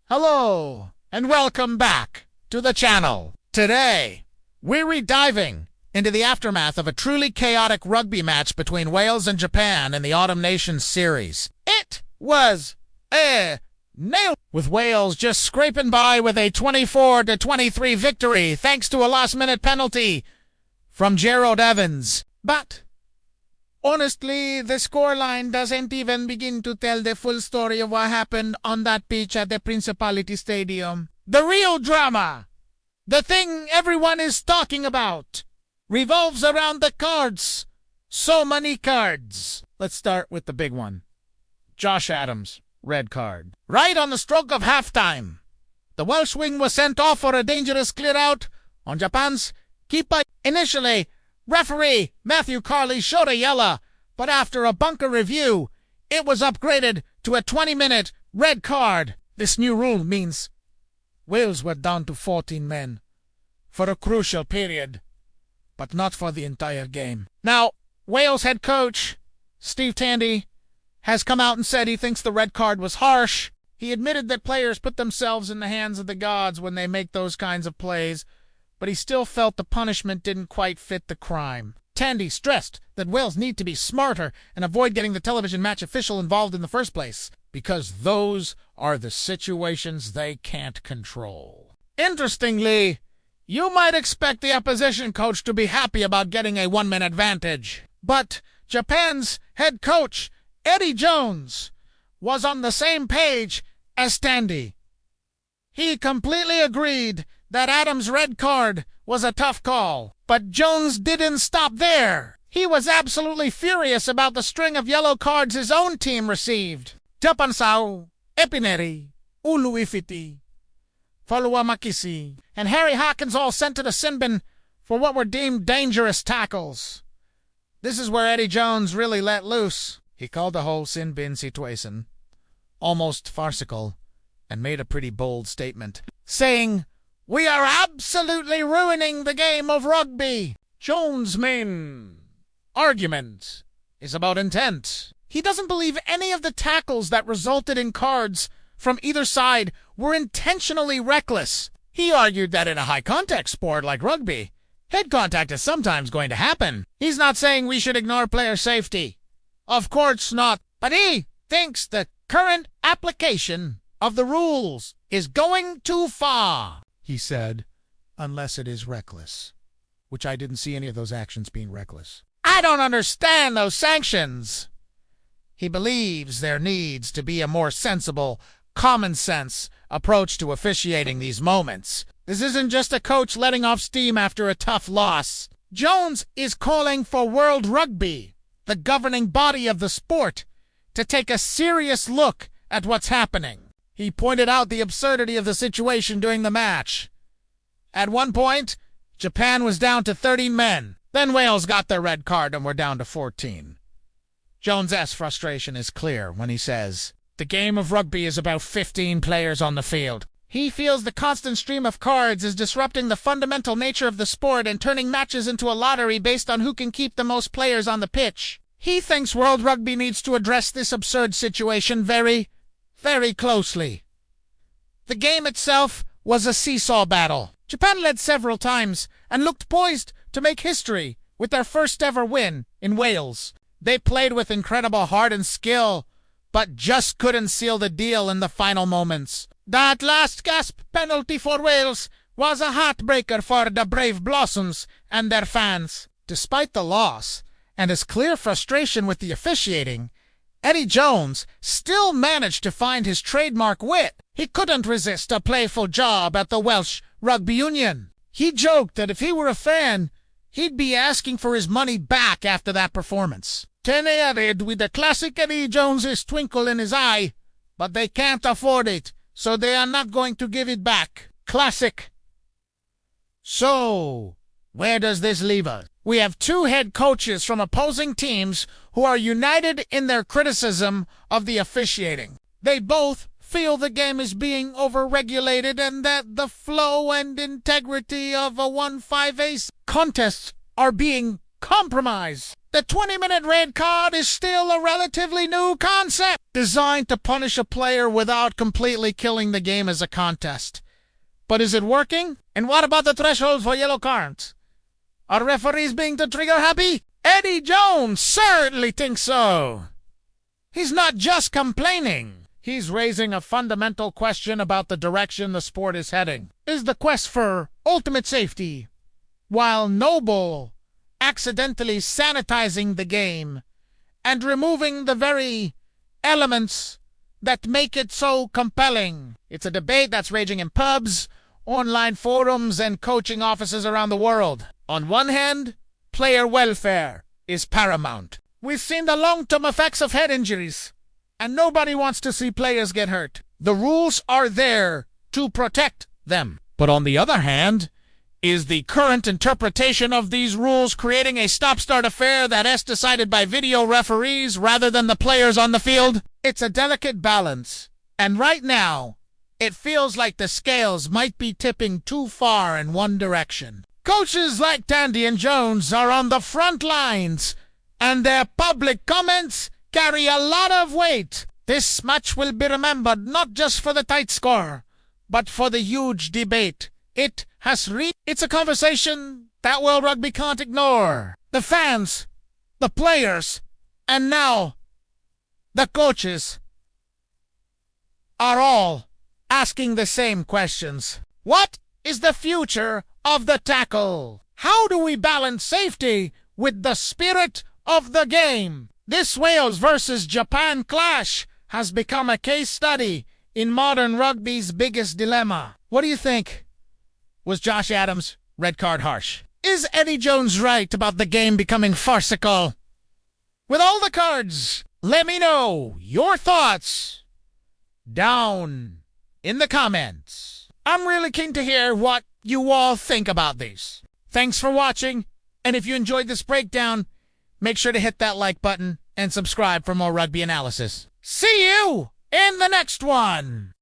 Hello, and welcome back to the channel. Today, we're rediving into the aftermath of a truly chaotic rugby match between Wales and Japan in the Autumn Nations series. It was a nail, with Wales just scraping by with a 24-23 victory thanks to a last-minute penalty from Gerald Evans. But honestly, the scoreline doesn't even begin to tell the full story of what happened on that pitch at the Principality Stadium. The real drama, the thing everyone is talking about, revolves around the cards. So many cards. Let's start with the big one. Josh Adams, red card. Right on the stroke of halftime, the Welsh wing was sent off for a dangerous clear-out on Japan's keeper. Initially, referee Matthew Carley showed a yellow, but after a bunker review, it was upgraded to a 20-minute red card. This new rule means Wales were down to 14 men for a crucial period, but not for the entire game. Now, Wales head coach Steve Tandy has come out and said he thinks the red card was harsh. He admitted that players put themselves in the hands of the gods when they make those kinds of plays, but he still felt the punishment didn't quite fit the crime. Tandy stressed that Wales need to be smarter and avoid getting the television match official involved in the first place, because those are the situations they can't control. Interestingly, you might expect the opposition coach to be happy about getting a one-man advantage, but Japan's head coach, Eddie Jones, was on the same page as Tandy. He completely agreed that Adams' red card was a tough call, but Jones didn't stop there. He was absolutely furious about the string of yellow cards his own team received. Japansau, Epineri, Uluifiti, Faluamakisi, and Harry Hawkins all sent to the sin bin for what were deemed dangerous tackles. This is where Eddie Jones really let loose. He called the whole sin bin situation almost farcical and made a pretty bold statement, saying, "We are absolutely ruining the game of rugby." Jones' main argument is about intent. He doesn't believe any of the tackles that resulted in cards from either side were intentionally reckless. He argued that in a high-contact sport like rugby, head contact is sometimes going to happen. He's not saying we should ignore player safety. Of course not. But he thinks the current application of the rules is going too far. He said, unless it is reckless, which I didn't see any of those actions being reckless. I don't understand those sanctions. He believes there needs to be a more sensible, common-sense approach to officiating these moments. This isn't just a coach letting off steam after a tough loss. Jones is calling for World Rugby, the governing body of the sport, to take a serious look at what's happening. He pointed out the absurdity of the situation during the match. At one point, Japan was down to 30 men. Then Wales got their red card and were down to 14. Jones's frustration is clear when he says, "The game of rugby is about 15 players on the field." He feels the constant stream of cards is disrupting the fundamental nature of the sport and turning matches into a lottery based on who can keep the most players on the pitch. He thinks World Rugby needs to address this absurd situation very closely. The game itself was a seesaw battle. Japan led several times and looked poised to make history with their first ever win in Wales. They played with incredible heart and skill, but just couldn't seal the deal in the final moments. That last gasp penalty for Wales was a heartbreaker for the Brave Blossoms and their fans. Despite the loss and his clear frustration with the officiating, Eddie Jones still managed to find his trademark wit. He couldn't resist a playful job at the Welsh Rugby Union. He joked that if he were a fan, he'd be asking for his money back after that performance. Ten added with the classic Eddie Jones's twinkle in his eye, but they can't afford it, so they are not going to give it back. Classic. So, where does this leave us? We have two head coaches from opposing teams who are united in their criticism of the officiating. They both feel the game is being overregulated and that the flow and integrity of a 1-5 ace contests are being compromised. The 20-minute red card is still a relatively new concept, designed to punish a player without completely killing the game as a contest. But is it working? And what about the threshold for yellow cards? Are referees being too trigger happy? Eddie Jones certainly thinks so. He's not just complaining. He's raising a fundamental question about the direction the sport is heading. Is the quest for ultimate safety, while noble, accidentally sanitizing the game and removing the very elements that make it so compelling? It's a debate that's raging in pubs, online forums, and coaching offices around the world. On one hand, player welfare is paramount. We've seen the long-term effects of head injuries, and nobody wants to see players get hurt. The rules are there to protect them. But on the other hand, is the current interpretation of these rules creating a stop-start affair that is decided by video referees rather than the players on the field? It's a delicate balance, and right now, it feels like the scales might be tipping too far in one direction. Coaches like Tandy and Jones are on the front lines, and their public comments carry a lot of weight. This match will be remembered not just for the tight score, but for the huge debate it has reached. It's a conversation that World Rugby can't ignore. The fans, the players, and now the coaches are all asking the same questions. What is the future of the tackle? How do we balance safety with the spirit of the game? This Wales versus Japan clash has become a case study in modern rugby's biggest dilemma. What do you think? Was Josh Adams' red card harsh? Is Eddie Jones right about the game becoming farcical? With all the cards, let me know your thoughts down in the comments. I'm really keen to hear what you all think about these. Thanks for watching, and if you enjoyed this breakdown, make sure to hit that like button and subscribe for more rugby analysis. See you in the next one!